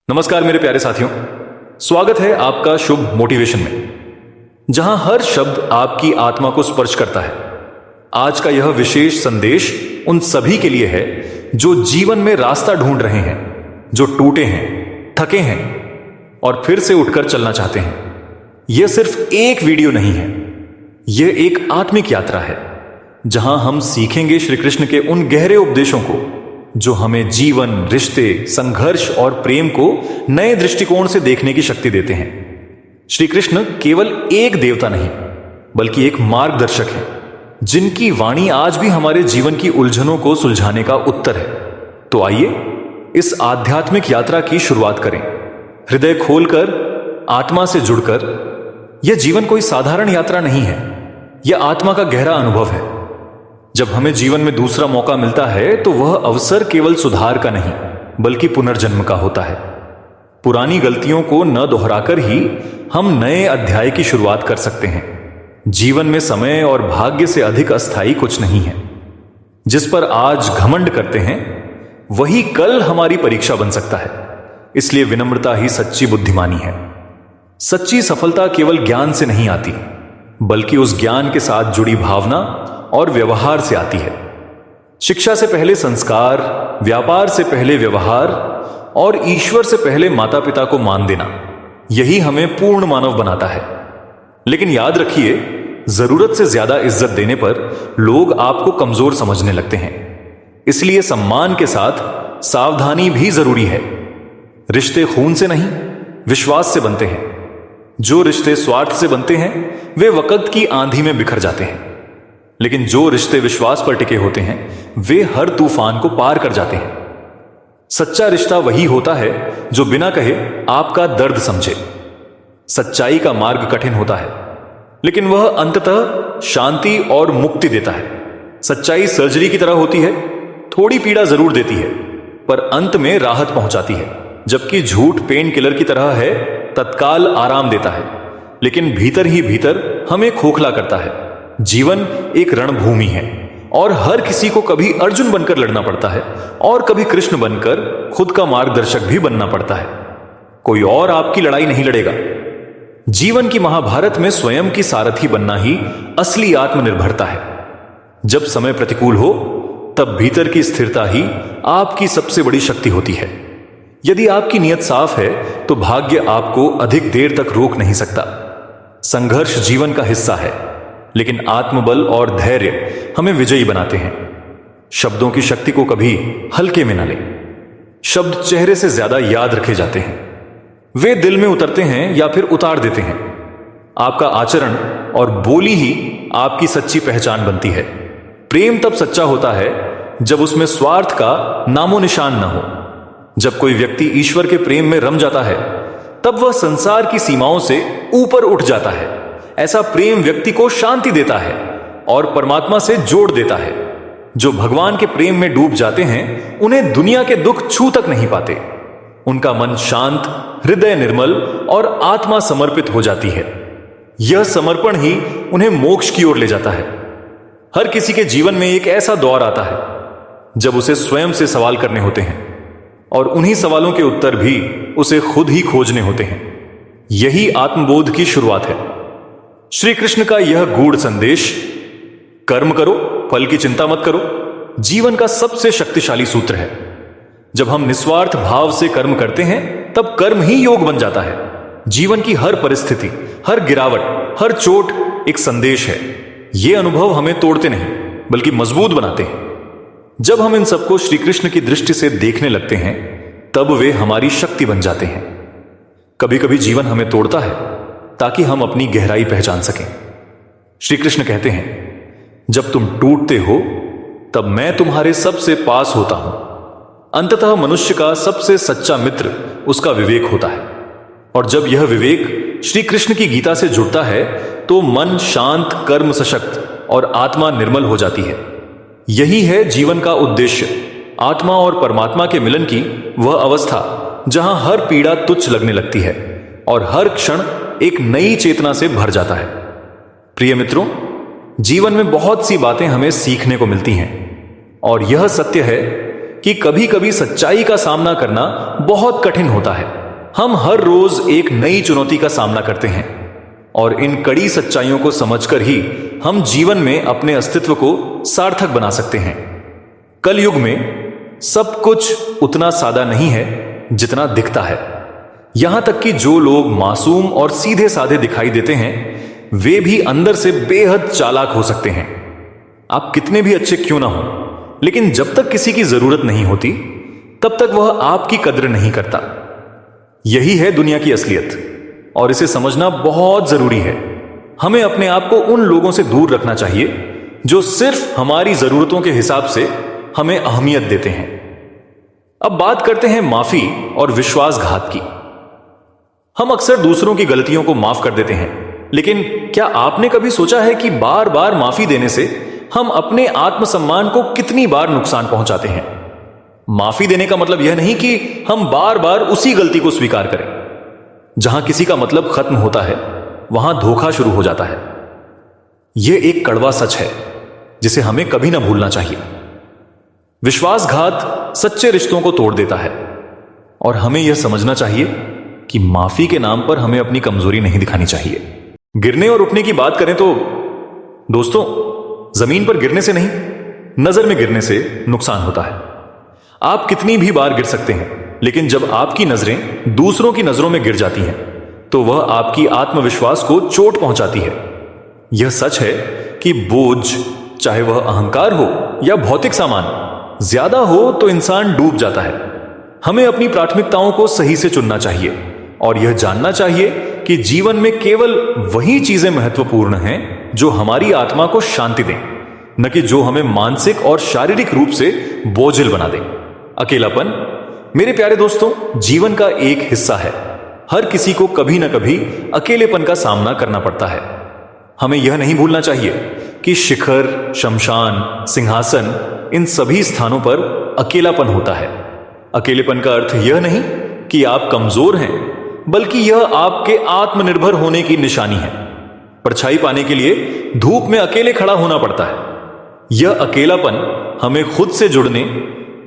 नमस्कार मेरे प्यारे साथियों, स्वागत है आपका शुभ मोटिवेशन में, जहां हर शब्द आपकी आत्मा को स्पर्श करता है। आज का यह विशेष संदेश उन सभी के लिए है जो जीवन में रास्ता ढूंढ रहे हैं, जो टूटे हैं, थके हैं और फिर से उठकर चलना चाहते हैं। यह सिर्फ एक वीडियो नहीं है, यह एक आत्मिक यात्रा है जहां हम सीखेंगे श्री कृष्ण के उन गहरे उपदेशों को जो हमें जीवन, रिश्ते, संघर्ष और प्रेम को नए दृष्टिकोण से देखने की शक्ति देते हैं। श्री कृष्ण केवल एक देवता नहीं, बल्कि एक मार्गदर्शक है, जिनकी वाणी आज भी हमारे जीवन की उलझनों को सुलझाने का उत्तर है। तो आइए इस आध्यात्मिक यात्रा की शुरुआत करें, हृदय खोलकर, आत्मा से जुड़कर। यह जीवन कोई साधारण यात्रा नहीं है, यह आत्मा का गहरा अनुभव है। जब हमें जीवन में दूसरा मौका मिलता है तो वह अवसर केवल सुधार का नहीं, बल्कि पुनर्जन्म का होता है। पुरानी गलतियों को न दोहराकर ही हम नए अध्याय की शुरुआत कर सकते हैं। जीवन में समय और भाग्य से अधिक अस्थायी कुछ नहीं है। जिस पर आज घमंड करते हैं वही कल हमारी परीक्षा बन सकता है। इसलिए विनम्रता ही सच्ची बुद्धिमानी है। सच्ची सफलता केवल ज्ञान से नहीं आती, बल्कि उस ज्ञान के साथ जुड़ी भावना और व्यवहार से आती है। शिक्षा से पहले संस्कार, व्यापार से पहले व्यवहार और ईश्वर से पहले माता पिता को मान देना, यही हमें पूर्ण मानव बनाता है। लेकिन याद रखिए, जरूरत से ज्यादा इज्जत देने पर लोग आपको कमजोर समझने लगते हैं। इसलिए सम्मान के साथ सावधानी भी जरूरी है। रिश्ते खून से नहीं, विश्वास से बनते हैं। जो रिश्ते स्वार्थ से बनते हैं वे वक्त की आंधी में बिखर जाते हैं, लेकिन जो रिश्ते विश्वास पर टिके होते हैं वे हर तूफान को पार कर जाते हैं। सच्चा रिश्ता वही होता है जो बिना कहे आपका दर्द समझे। सच्चाई का मार्ग कठिन होता है, लेकिन वह अंततः शांति और मुक्ति देता है। सच्चाई सर्जरी की तरह होती है, थोड़ी पीड़ा जरूर देती है, पर अंत में राहत पहुंचाती है। जबकि झूठ पेन किलर की तरह है, तत्काल आराम देता है, लेकिन भीतर ही भीतर हमें खोखला करता है। जीवन एक रणभूमि है और हर किसी को कभी अर्जुन बनकर लड़ना पड़ता है और कभी कृष्ण बनकर खुद का मार्गदर्शक भी बनना पड़ता है। कोई और आपकी लड़ाई नहीं लड़ेगा। जीवन की महाभारत में स्वयं की सारथी बनना ही असली आत्मनिर्भरता है। जब समय प्रतिकूल हो तब भीतर की स्थिरता ही आपकी सबसे बड़ी शक्ति होती है। यदि आपकी नीयत साफ है तो भाग्य आपको अधिक देर तक रोक नहीं सकता। संघर्ष जीवन का हिस्सा है, लेकिन आत्मबल और धैर्य हमें विजयी बनाते हैं। शब्दों की शक्ति को कभी हल्के में न लें। शब्द चेहरे से ज्यादा याद रखे जाते हैं। वे दिल में उतरते हैं या फिर उतार देते हैं। आपका आचरण और बोली ही आपकी सच्ची पहचान बनती है। प्रेम तब सच्चा होता है जब उसमें स्वार्थ का नामो निशान न हो। जब कोई व्यक्ति ईश्वर के प्रेम में रम जाता है तब वह संसार की सीमाओं से ऊपर उठ जाता है। ऐसा प्रेम व्यक्ति को शांति देता है और परमात्मा से जोड़ देता है। जो भगवान के प्रेम में डूब जाते हैं उन्हें दुनिया के दुख छू तक नहीं पाते। उनका मन शांत, हृदय निर्मल और आत्मा समर्पित हो जाती है। यह समर्पण ही उन्हें मोक्ष की ओर ले जाता है। हर किसी के जीवन में एक ऐसा दौर आता है जब उसे स्वयं से सवाल करने होते हैं और उन्हीं सवालों के उत्तर भी उसे खुद ही खोजने होते हैं। यही आत्मबोध की शुरुआत है। श्री कृष्ण का यह गूढ़ संदेश, कर्म करो, फल की चिंता मत करो, जीवन का सबसे शक्तिशाली सूत्र है। जब हम निस्वार्थ भाव से कर्म करते हैं तब कर्म ही योग बन जाता है। जीवन की हर परिस्थिति, हर गिरावट, हर चोट एक संदेश है। यह अनुभव हमें तोड़ते नहीं बल्कि मजबूत बनाते हैं। जब हम इन सबको श्री कृष्ण की दृष्टि से देखने लगते हैं तब वे हमारी शक्ति बन जाते हैं। कभी कभी जीवन हमें तोड़ता है ताकि हम अपनी गहराई पहचान सकें। श्री कृष्ण कहते हैं, जब तुम टूटते हो तब मैं तुम्हारे सबसे पास होता हूं। अंततः मनुष्य का सबसे सच्चा मित्र उसका विवेक होता है। और जब यह विवेक श्री कृष्ण की गीता से जुड़ता है तो मन शांत, कर्म सशक्त और आत्मा निर्मल हो जाती है। यही है जीवन का उद्देश्य, आत्मा और परमात्मा के मिलन की वह अवस्था जहां हर पीड़ा तुच्छ लगने लगती है और हर क्षण एक नई चेतना से भर जाता है। प्रिय मित्रों, जीवन में बहुत सी बातें हमें सीखने को मिलती हैं और यह सत्य है कि कभी कभी सच्चाई का सामना करना बहुत कठिन होता है। हम हर रोज एक नई चुनौती का सामना करते हैं और इन कड़ी सच्चाइयों को समझकर ही हम जीवन में अपने अस्तित्व को सार्थक बना सकते हैं। कल युग में सब कुछ उतना सादा नहीं है जितना दिखता है। यहां तक कि जो लोग मासूम और सीधे साधे दिखाई देते हैं वे भी अंदर से बेहद चालाक हो सकते हैं। आप कितने भी अच्छे क्यों ना हो, लेकिन जब तक किसी की जरूरत नहीं होती तब तक वह आपकी कद्र नहीं करता। यही है दुनिया की असलियत और इसे समझना बहुत जरूरी है। हमें अपने आप को उन लोगों से दूर रखना चाहिए जो सिर्फ हमारी जरूरतों के हिसाब से हमें अहमियत देते हैं। अब बात करते हैं माफी और विश्वासघात की। हम अक्सर दूसरों की गलतियों को माफ कर देते हैं, लेकिन क्या आपने कभी सोचा है कि बार बार माफी देने से हम अपने आत्मसम्मान को कितनी बार नुकसान पहुंचाते हैं? माफी देने का मतलब यह नहीं कि हम बार बार उसी गलती को स्वीकार करें। जहां किसी का मतलब खत्म होता है वहां धोखा शुरू हो जाता है। यह एक कड़वा सच है जिसे हमें कभी ना भूलना चाहिए। विश्वासघात सच्चे रिश्तों को तोड़ देता है और हमें यह समझना चाहिए कि माफी के नाम पर हमें अपनी कमजोरी नहीं दिखानी चाहिए। गिरने और उठने की बात करें तो दोस्तों, जमीन पर गिरने से नहीं, नजर में गिरने से नुकसान होता है। आप कितनी भी बार गिर सकते हैं, लेकिन जब आपकी नजरें दूसरों की नजरों में गिर जाती हैं तो वह आपकी आत्मविश्वास को चोट पहुंचाती है। यह सच है कि बोझ, चाहे वह अहंकार हो या भौतिक सामान, ज्यादा हो तो इंसान डूब जाता है। हमें अपनी प्राथमिकताओं को सही से चुनना चाहिए और यह जानना चाहिए कि जीवन में केवल वही चीजें महत्वपूर्ण हैं जो हमारी आत्मा को शांति दें, न कि जो हमें मानसिक और शारीरिक रूप से बोझिल बना दें। अकेलापन, मेरे प्यारे दोस्तों, जीवन का एक हिस्सा है। हर किसी को कभी ना कभी अकेलेपन का सामना करना पड़ता है। हमें यह नहीं भूलना चाहिए कि शिखर, शमशान, सिंहासन, इन सभी स्थानों पर अकेलापन होता है। अकेलेपन का अर्थ यह नहीं कि आप कमजोर हैं, बल्कि यह आपके आत्मनिर्भर होने की निशानी है। परछाई पाने के लिए धूप में अकेले खड़ा होना पड़ता है। यह अकेलापन हमें खुद से जुड़ने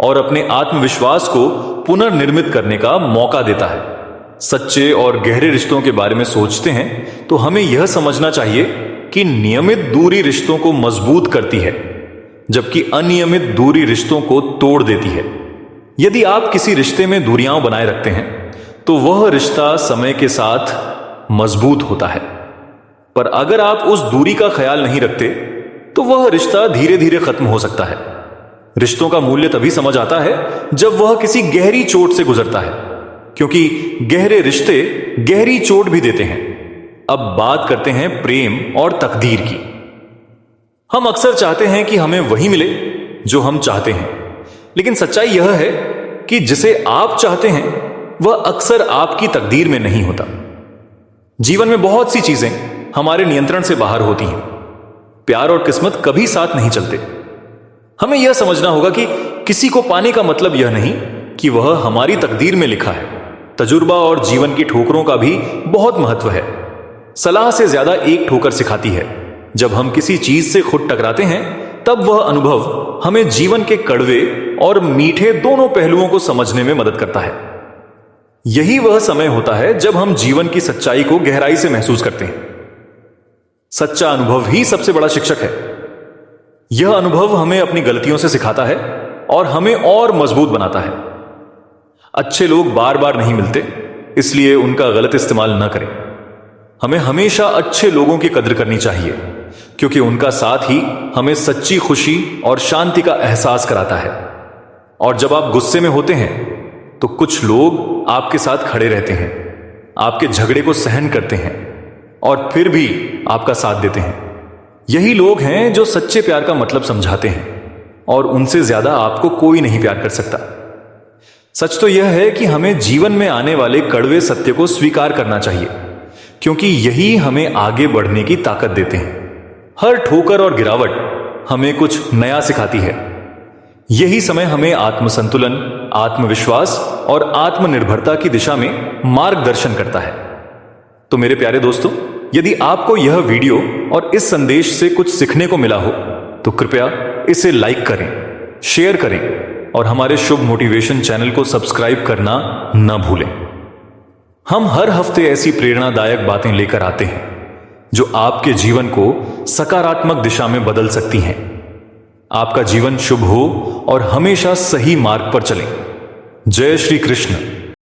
और अपने आत्मविश्वास को पुनर्निर्मित करने का मौका देता है। सच्चे और गहरे रिश्तों के बारे में सोचते हैं तो हमें यह समझना चाहिए कि नियमित दूरी रिश्तों को मजबूत करती है, जबकि अनियमित दूरी रिश्तों को तोड़ देती है। यदि आप किसी रिश्ते में दूरियां बनाए रखते हैं तो वह रिश्ता समय के साथ मजबूत होता है, पर अगर आप उस दूरी का ख्याल नहीं रखते तो वह रिश्ता धीरे धीरे खत्म हो सकता है। रिश्तों का मूल्य तभी समझ आता है जब वह किसी गहरी चोट से गुजरता है, क्योंकि गहरे रिश्ते गहरी चोट भी देते हैं। अब बात करते हैं प्रेम और तकदीर की। हम अक्सर चाहते हैं कि हमें वही मिले जो हम चाहते हैं, लेकिन सच्चाई यह है कि जिसे आप चाहते हैं वह अक्सर आपकी तकदीर में नहीं होता। जीवन में बहुत सी चीजें हमारे नियंत्रण से बाहर होती हैं। प्यार और किस्मत कभी साथ नहीं चलते। हमें यह समझना होगा कि किसी को पाने का मतलब यह नहीं कि वह हमारी तकदीर में लिखा है। तजुर्बा और जीवन की ठोकरों का भी बहुत महत्व है। सलाह से ज्यादा एक ठोकर सिखाती है। जब हम किसी चीज से खुद टकराते हैं तब वह अनुभव हमें जीवन के कड़वे और मीठे दोनों पहलुओं को समझने में मदद करता है। यही वह समय होता है जब हम जीवन की सच्चाई को गहराई से महसूस करते हैं। सच्चा अनुभव ही सबसे बड़ा शिक्षक है। यह अनुभव हमें अपनी गलतियों से सिखाता है और हमें और मजबूत बनाता है। अच्छे लोग बार बार नहीं मिलते, इसलिए उनका गलत इस्तेमाल न करें। हमें हमेशा अच्छे लोगों की कद्र करनी चाहिए, क्योंकि उनका साथ ही हमें सच्ची खुशी और शांति का एहसास कराता है। और जब आप गुस्से में होते हैं तो कुछ लोग आपके साथ खड़े रहते हैं, आपके झगड़े को सहन करते हैं और फिर भी आपका साथ देते हैं। यही लोग हैं जो सच्चे प्यार का मतलब समझाते हैं और उनसे ज्यादा आपको कोई नहीं प्यार कर सकता। सच तो यह है कि हमें जीवन में आने वाले कड़वे सत्य को स्वीकार करना चाहिए, क्योंकि यही हमें आगे बढ़ने की ताकत देते हैं। हर ठोकर और गिरावट हमें कुछ नया सिखाती है। यही समय हमें आत्मसंतुलन, आत्मविश्वास और आत्मनिर्भरता की दिशा में मार्गदर्शन करता है। तो मेरे प्यारे दोस्तों, यदि आपको यह वीडियो और इस संदेश से कुछ सीखने को मिला हो तो कृपया इसे लाइक करें, शेयर करें और हमारे शुभ मोटिवेशन चैनल को सब्सक्राइब करना न भूलें। हम हर हफ्ते ऐसी प्रेरणादायक बातें लेकर आते हैं जो आपके जीवन को सकारात्मक दिशा में बदल सकती हैं। आपका जीवन शुभ हो और हमेशा सही मार्ग पर चले। जय श्री कृष्ण।